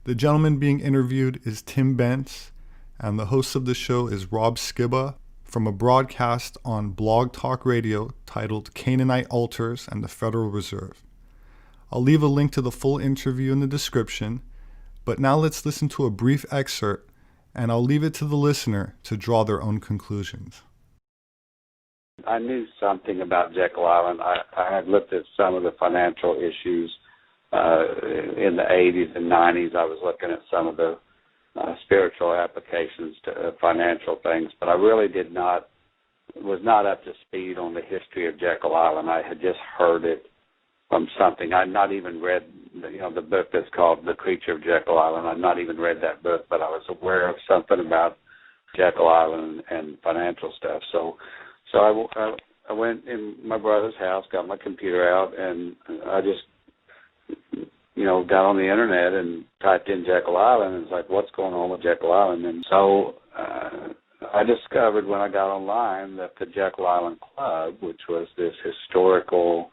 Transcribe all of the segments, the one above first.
The gentleman being interviewed is Tim Bentz, and the host of the show is Rob Sepehr from a broadcast on Blog Talk Radio titled Canaanite Altars and the Federal Reserve. I'll leave a link to the full interview in the description, but now let's listen to a brief excerpt, and I'll leave it to the listener to draw their own conclusions. I knew something about Jekyll Island. I had looked at some of the financial issues in the 80s and 90s. I was looking at some of the spiritual applications to financial things, but I really was not up to speed on the history of Jekyll Island. I had just heard it from something. I'd not even read, the book that's called The Creature of Jekyll Island. I'd not even read that book, but I was aware of something about Jekyll Island and financial stuff. So I went in my brother's house, got my computer out, and I just got on the internet and typed in Jekyll Island, and it's like, what's going on with Jekyll Island? And so I discovered when I got online that the Jekyll Island Club, which was this historical,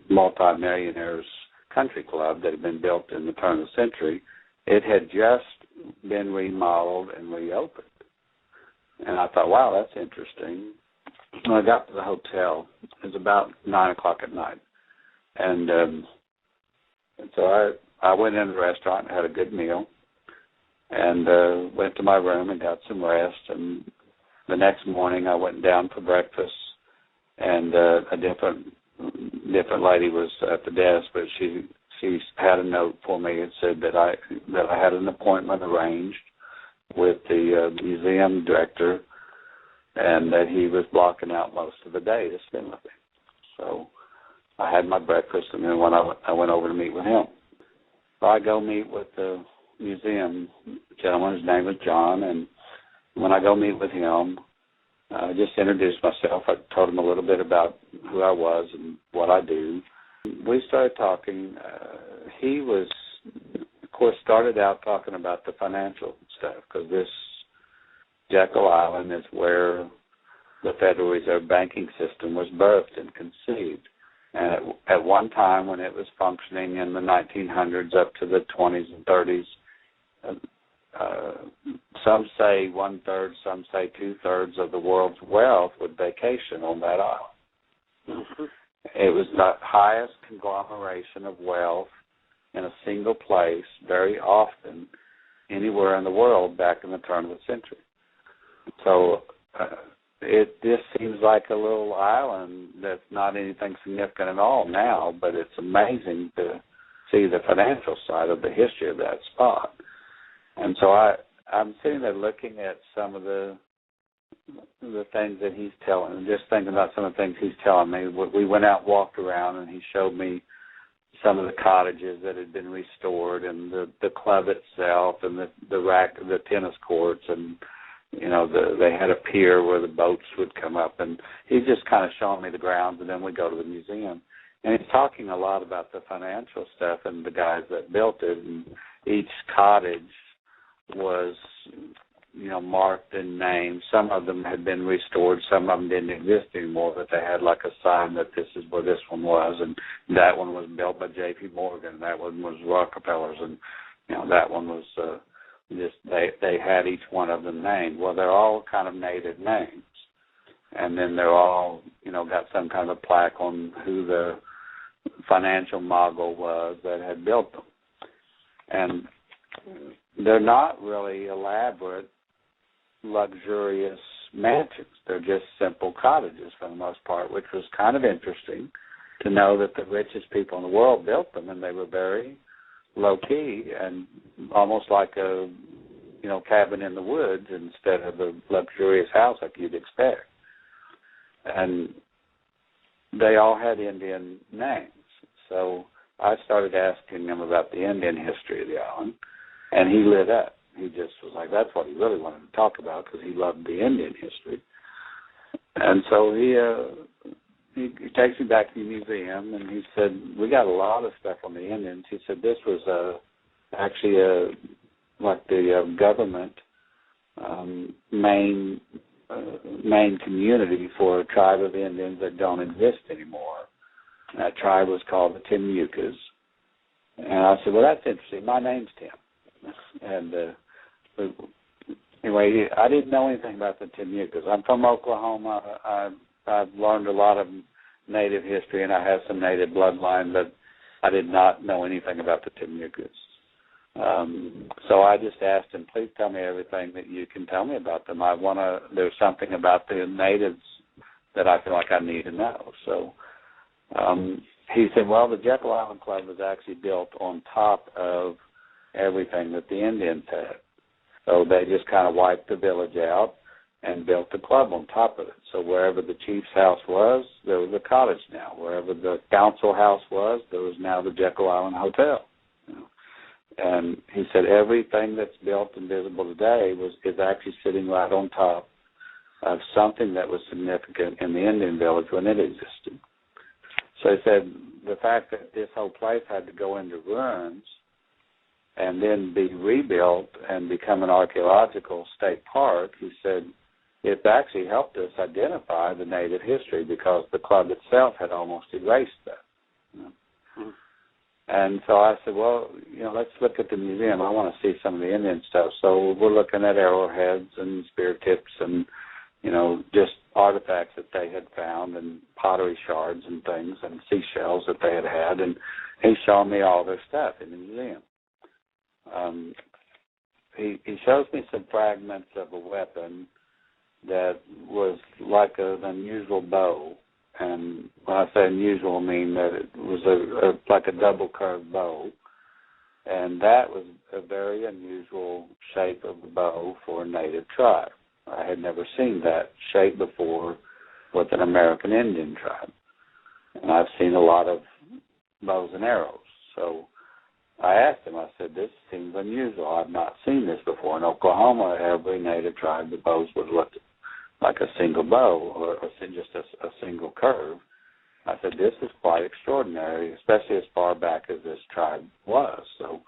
multi-millionaires country club that had been built in the turn of the century, it had just been remodeled and reopened. And I thought, wow, that's interesting. When I got to the hotel, it was about 9 o'clock at night. And so I went into the restaurant and had a good meal and went to my room and got some rest. And the next morning I went down for breakfast, and a different lady was at the desk, but she had a note for me. It said that I had an appointment arranged with the museum director, and that he was blocking out most of the day to spend with me. So I had my breakfast, and then when I went over to meet with him. So I go meet with the museum gentleman. His name is John, and when I go meet with him, I just introduced myself. I told him a little bit about who I was and what I do. We started talking. He was, of course, started out talking about the financial stuff, because this Jekyll Island is where the Federal Reserve banking system was birthed and conceived. And at one time, when it was functioning in the 1900s up to the 20s and 30s, some say 1/3, some say 2/3 of the world's wealth would vacation on that island. Mm-hmm. It was the highest conglomeration of wealth in a single place very often anywhere in the world back in the turn of the century. So it just seems like a little island that's not anything significant at all now, but it's amazing to see the financial side of the history of that spot. And so I'm sitting there looking at some of the things that he's telling, and just thinking about some of the things he's telling me. We went out and walked around, and he showed me some of the cottages that had been restored, and the club itself, and the tennis courts, and they had a pier where the boats would come up, and he's just kind of showing me the grounds, and then we go to the museum. And he's talking a lot about the financial stuff and the guys that built it, and each cottage was, marked and named. Some of them had been restored, some of them didn't exist anymore, but they had like a sign that this is where this one was, and that one was built by J.P. Morgan, that one was Rockefeller's, and, that one was they had each one of them named. Well, they're all kind of native names, and then they're all, got some kind of plaque on who the financial mogul was that had built them. And they're not really elaborate, luxurious mansions. They're just simple cottages for the most part, which was kind of interesting to know that the richest people in the world built them, and they were very low-key and almost like a, cabin in the woods instead of a luxurious house like you'd expect. And they all had Indian names. So I started asking him about the Indian history of the island, and he lit up. He just was like, that's what he really wanted to talk about, because he loved the Indian history. And so he takes me back to the museum, and he said, we got a lot of stuff on the Indians. He said this was actually like the government main community for a tribe of Indians that don't exist anymore. And that tribe was called the Timucas. And I said, well, that's interesting. My name's Tim. And anyway, I didn't know anything about the Timucuras. I'm from Oklahoma. I've learned a lot of Native history, and I have some Native bloodline, but I did not know anything about the Timucuras. So I just asked him, please tell me everything that you can tell me about them. There's something about the natives that I feel like I need to know. So he said, well, the Jekyll Island Club was actually built on top of everything that the Indians had. So they just kind of wiped the village out and built the club on top of it. So wherever the chief's house was, there was a cottage now. Wherever the council house was, there was now the Jekyll Island Hotel. And he said everything that's built and visible today is actually sitting right on top of something that was significant in the Indian village when it existed. So he said the fact that this whole place had to go into ruins and then be rebuilt and become an archaeological state park, he said it actually helped us identify the Native history because the club itself had almost erased that. And so I said, well, let's look at the museum. I want to see some of the Indian stuff. So we're looking at arrowheads and spear tips and, just artifacts that they had found and pottery shards and things and seashells that they had had. And he showed me all their stuff in the museum. He shows me some fragments of a weapon that was like an unusual bow. And when I say unusual, I mean that it was like a double curved bow. And that was a very unusual shape of a bow for a native tribe. I had never seen that shape before with an American Indian tribe. And I've seen a lot of bows and arrows. So I asked him, I said, this seems unusual. I've not seen this before. In Oklahoma, every native tribe, the bows would look like a single bow or just a single curve. I said, this is quite extraordinary, especially as far back as this tribe was. So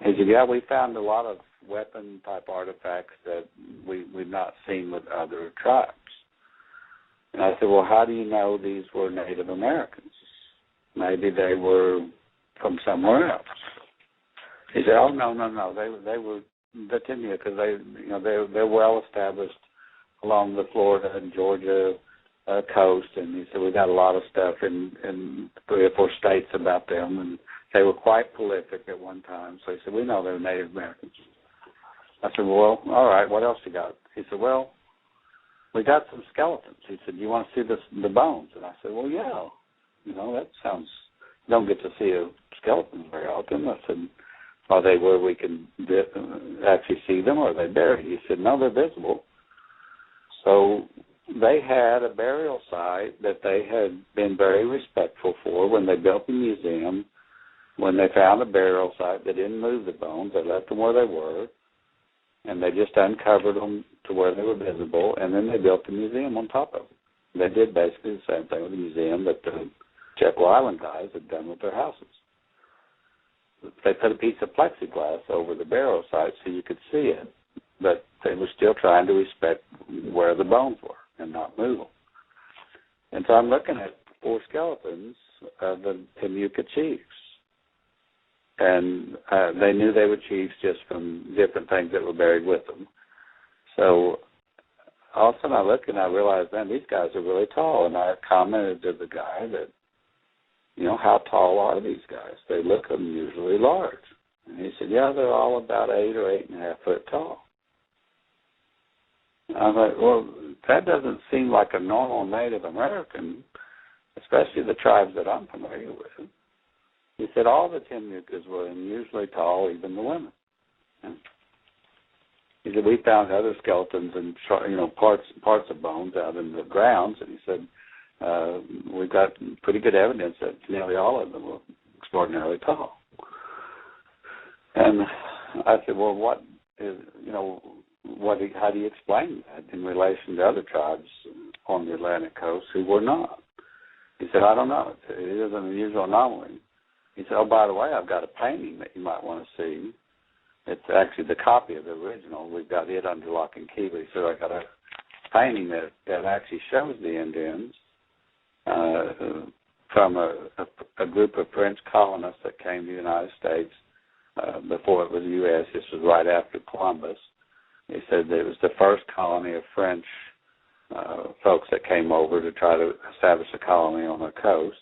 he said, yeah, we found a lot of weapon-type artifacts that we've not seen with other tribes. And I said, well, how do you know these were Native Americans? Maybe they were from somewhere else. He said, oh, no, they were the Timucuras. They're well established along the Florida and Georgia coast, and he said we got a lot of stuff in 3 or 4 states about them, and they were quite prolific at one time. So he said, we know they're Native Americans. I said, well, all right, what else you got? He said, well, we got some skeletons. He said, you want to see the bones? And I said, well, yeah. That sounds, don't get to see a skeleton very often. I said, are they where we can actually see them, or are they buried? He said, no, they're visible. So they had a burial site that they had been very respectful for when they built the museum. When they found a burial site, they didn't move the bones. They left them where they were, and they just uncovered them to where they were visible, and then they built the museum on top of it. They did basically the same thing with the museum that the Jekyll Island guys had done with their houses. They put a piece of plexiglass over the burial site so you could see it, but they were still trying to respect where the bones were and not move them. And so I'm looking at 4 skeletons of the Timucua chiefs. And they knew they were chiefs just from different things that were buried with them. So all of a sudden I look and I realize, man, these guys are really tall. And I commented to the guy that, how tall are these guys? They look unusually large. And he said, yeah, they're all about 8 or 8.5 foot tall. I was like, well, that doesn't seem like a normal Native American, especially the tribes that I'm familiar with. He said all the Timucuas were unusually tall, even the women. And he said we found other skeletons and parts of bones out in the grounds, and he said we've got pretty good evidence that nearly all of them were extraordinarily tall. And I said, well, what is how do you explain that in relation to other tribes on the Atlantic coast who were not? He said, I don't know. It is an unusual anomaly. He said, oh, by the way, I've got a painting that you might want to see. It's actually the copy of the original. We've got it under lock and key. But he said, I got a painting that actually shows the Indians from a group of French colonists that came to the United States before it was the U.S. This was right after Columbus. He said that it was the first colony of French folks that came over to try to establish a colony on the coast.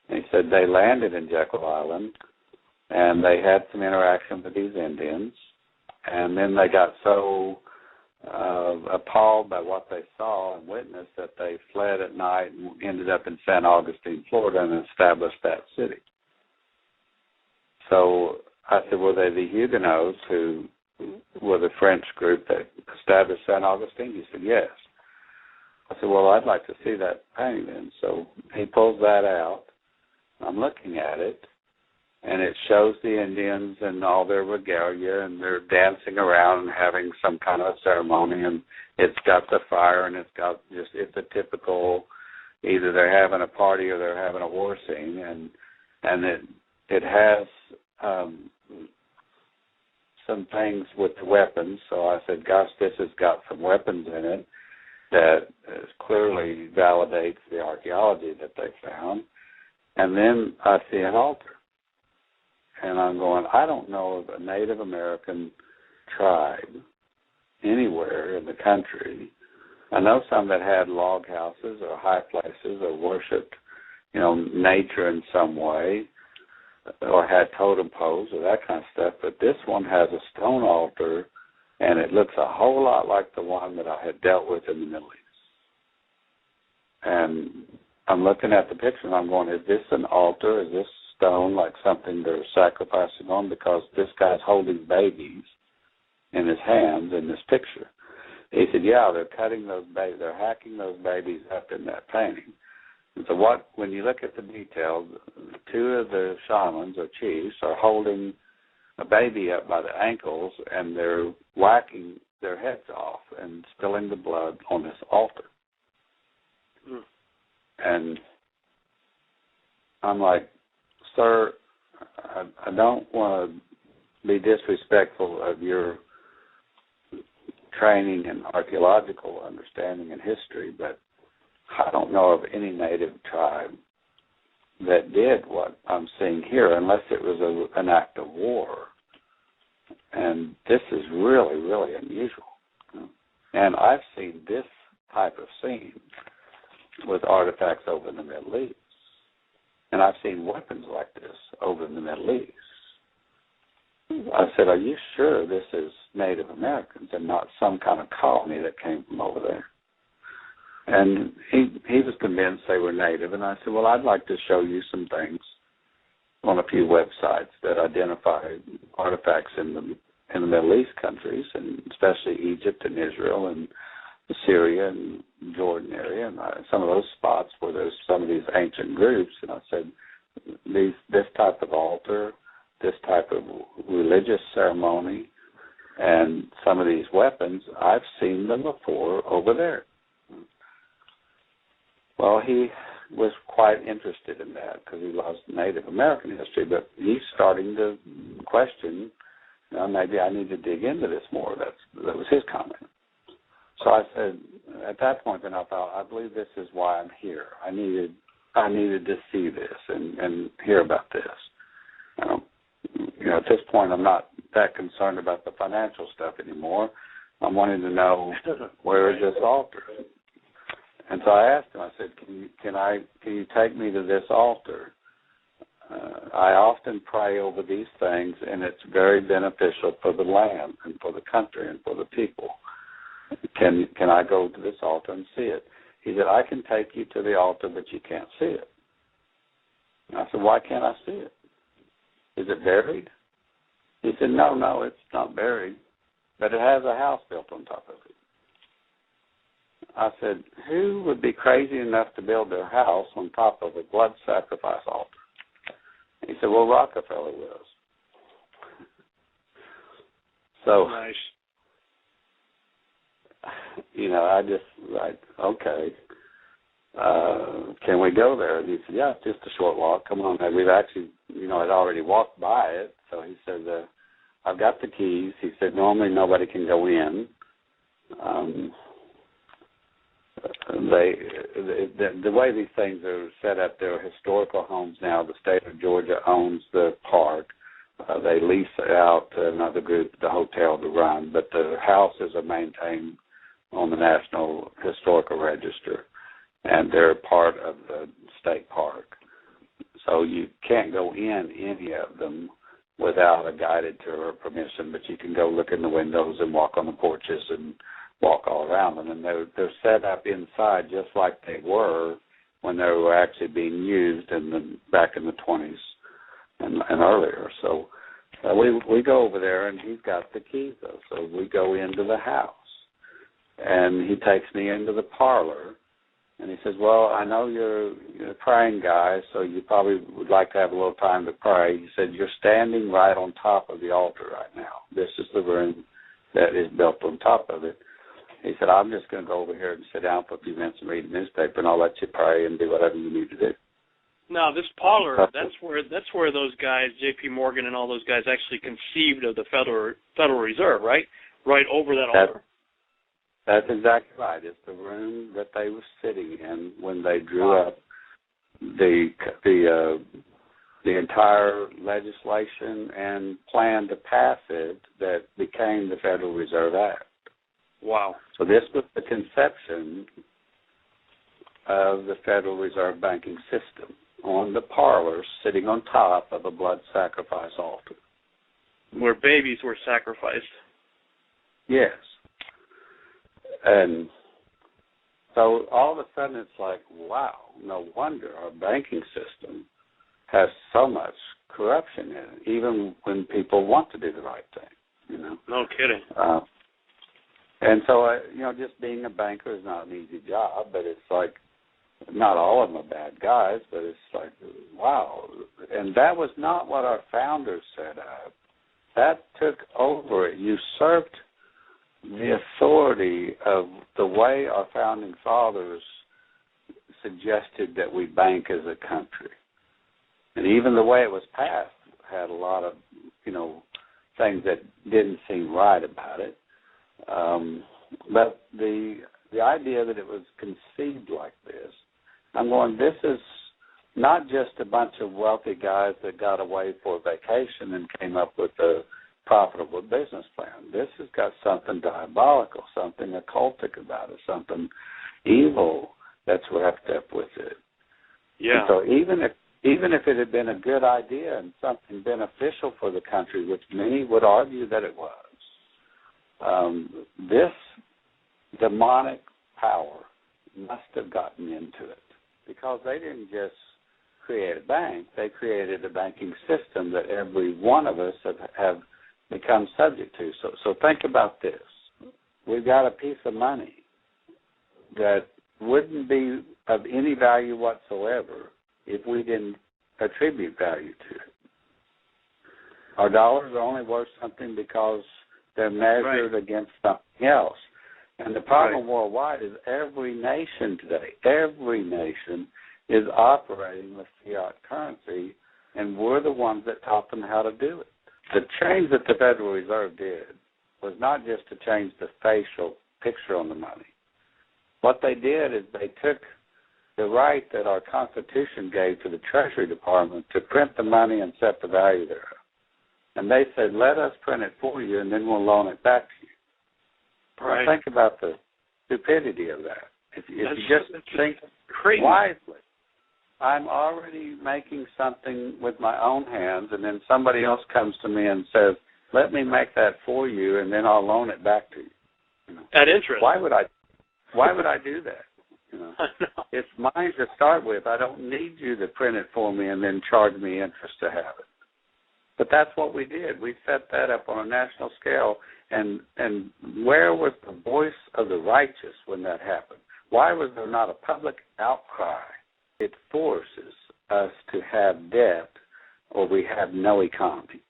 And he said they landed in Jekyll Island, and they had some interaction with these Indians, and then they got so appalled by what they saw and witnessed that they fled at night and ended up in San Augustine, Florida, and established that city. So I said, were they the Huguenots who were the French group that established San Augustine? He said, yes. I said, well, I'd like to see that painting then. So he pulls that out. I'm looking at it, and it shows the Indians and all their regalia, and they're dancing around and having some kind of a ceremony, and it's got the fire, and it's a typical, either they're having a party or they're having a war scene, and it has some things with the weapons. So I said, gosh, this has got some weapons in it that clearly validates the archaeology that they found. And then I see an altar. And I'm going, I don't know of a Native American tribe anywhere in the country. I know some that had log houses or high places or worshipped, nature in some way, or had totem poles or that kind of stuff. But this one has a stone altar, and it looks a whole lot like the one that I had dealt with in the Middle East. And I'm looking at the picture, and I'm going, is this an altar? Is this stone like something they're sacrificing on? Because this guy's holding babies in his hands in this picture. He said, yeah, they're cutting those babies, they're hacking those babies up in that painting. And so when you look at the details, two of the shamans or chiefs are holding a baby up by the ankles, and they're whacking their heads off and spilling the blood on this altar. Mm. And I'm like, sir, I don't want to be disrespectful of your training and archaeological understanding and history, but I don't know of any native tribe that did what I'm seeing here, unless it was an act of war. And this is really, really unusual. And I've seen this type of scene with artifacts over in the Middle East. And I've seen weapons like this over in the Middle East. I said, are you sure this is Native Americans and not some kind of colony that came from over there? And he was convinced they were native. And I said, well, I'd like to show you some things on a few websites that identify artifacts in the Middle East countries, and especially Egypt and Israel and Syria and Jordan area, and some of those spots where there's some of these ancient groups. And I said, this type of altar, this type of religious ceremony, and some of these weapons, I've seen them before over there. Well, he was quite interested in that because he loves Native American history, but he's starting to question, maybe I need to dig into this more. That was his comment. So I said, at that point, then I thought, I believe this is why I'm here. I needed to see this and hear about this. At this point, I'm not that concerned about the financial stuff anymore. I'm wanting to know, where is this altar? And so I asked him, I said, can you take me to this altar? I often pray over these things, and it's very beneficial for the land and for the country and for the people. Can I go to this altar and see it? He said, I can take you to the altar, but you can't see it. And I said, why can't I see it? Is it buried? He said, no, it's not buried, but it has a house built on top of it. I said, who would be crazy enough to build their house on top of a blood sacrifice altar? He said, well, Rockefeller was. So, nice. I just okay, can we go there? And he said, yeah, it's just a short walk. Come on. And we've actually, had already walked by it. So he said, I've got the keys. He said, normally nobody can go in. the way these things are set up, they're historical homes now. The state of Georgia owns the park. They lease out to another group, the hotel, to run, but the houses are maintained on the National Historical Register, and they're part of the state park. So you can't go in any of them without a guided tour or permission, but you can go look in the windows and walk on the porches and walk all around them. And they're set up inside just like they were when they were actually being used back in the 20s and earlier. So we go over there, and he's got the keys, though. So we go into the house, and he takes me into the parlor. And he says, well, I know you're a praying guy, so you probably would like to have a little time to pray. He said, you're standing right on top of the altar right now. This is the room that is built on top of it. He said, I'm just going to go over here and sit down for a few minutes and read the newspaper, and I'll let you pray and do whatever you need to do. Now, this parlor, that's where those guys, J.P. Morgan and all those guys, actually conceived of the Federal Reserve, right? Right over that altar. That's exactly right. It's the room that they were sitting in when they drew up the entire legislation and plan to pass it that became the Federal Reserve Act. Wow. So this was the conception of the Federal Reserve banking system on the parlor sitting on top of a blood sacrifice altar. Where babies were sacrificed. Yes. And so all of a sudden it's like, wow, no wonder our banking system has so much corruption in it, even when people want to do the right thing, you know. No kidding. And so, just being a banker is not an easy job, but it's like, not all of them are bad guys, but it's like, wow. And that was not what our founders set up. That took over. It usurped the authority of the way our founding fathers suggested that we bank as a country. And even the way it was passed had a lot of, things that didn't seem right about it. But the idea that it was conceived like this, I'm going, this is not just a bunch of wealthy guys that got away for a vacation and came up with a profitable business plan. This has got something diabolical, something occultic about it, something evil that's wrapped up with it. Yeah. And so even if it had been a good idea and something beneficial for the country, which many would argue that it was, this demonic power must have gotten into it, because they didn't just create a bank, they created a banking system that every one of us have become subject to. So think about this. We've got a piece of money that wouldn't be of any value whatsoever if we didn't attribute value to it. Our dollars are only worth something because they're measured against something else. And the problem worldwide is every nation today, every nation is operating with fiat currency, and we're the ones that taught them how to do it. The change that the Federal Reserve did was not just to change the facial picture on the money. What they did is they took the right that our Constitution gave to the Treasury Department to print the money and set the value thereof. And they said, let us print it for you, and then we'll loan it back to you. Right. Now think about the stupidity of that. If you just think crazy. wisely, I'm already making something with my own hands, and then somebody else comes to me and says, let me make that for you, and then I'll loan it back to you. At interest. Why would I do that? It's mine to start with. I don't need you to print it for me and then charge me interest to have it. But that's what we did. We set that up on a national scale, and where was the voice of the righteous when that happened? Why was there not a public outcry? It forces us to have debt, or we have no economy.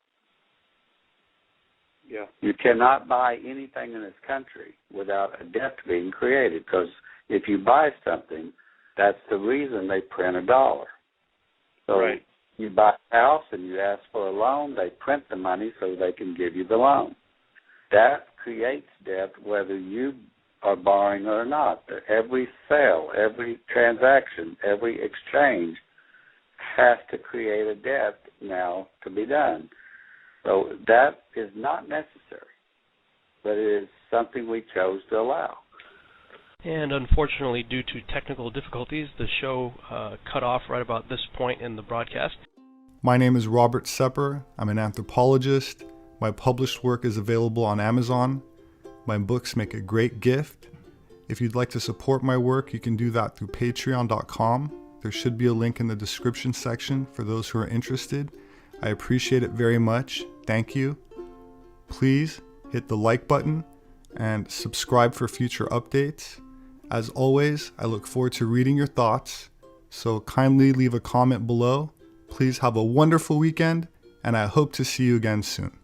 Yeah. You cannot buy anything in this country without a debt being created, because if you buy something, that's the reason they print a dollar. So you buy a house and you ask for a loan, they print the money so they can give you the loan. That creates debt whether you are borrowing or not. Every sale, every transaction, every exchange has to create a debt now to be done. So that is not necessary, but it is something we chose to allow. And unfortunately, due to technical difficulties, the show cut off right about this point in the broadcast. My name is Robert Sepehr. I'm an anthropologist. My published work is available on Amazon. My books make a great gift. If you'd like to support my work, you can do that through patreon.com. There should be a link in the description section for those who are interested. I appreciate it very much. Thank you. Please hit the like button and subscribe for future updates. As always, I look forward to reading your thoughts, so kindly leave a comment below. Please have a wonderful weekend, and I hope to see you again soon.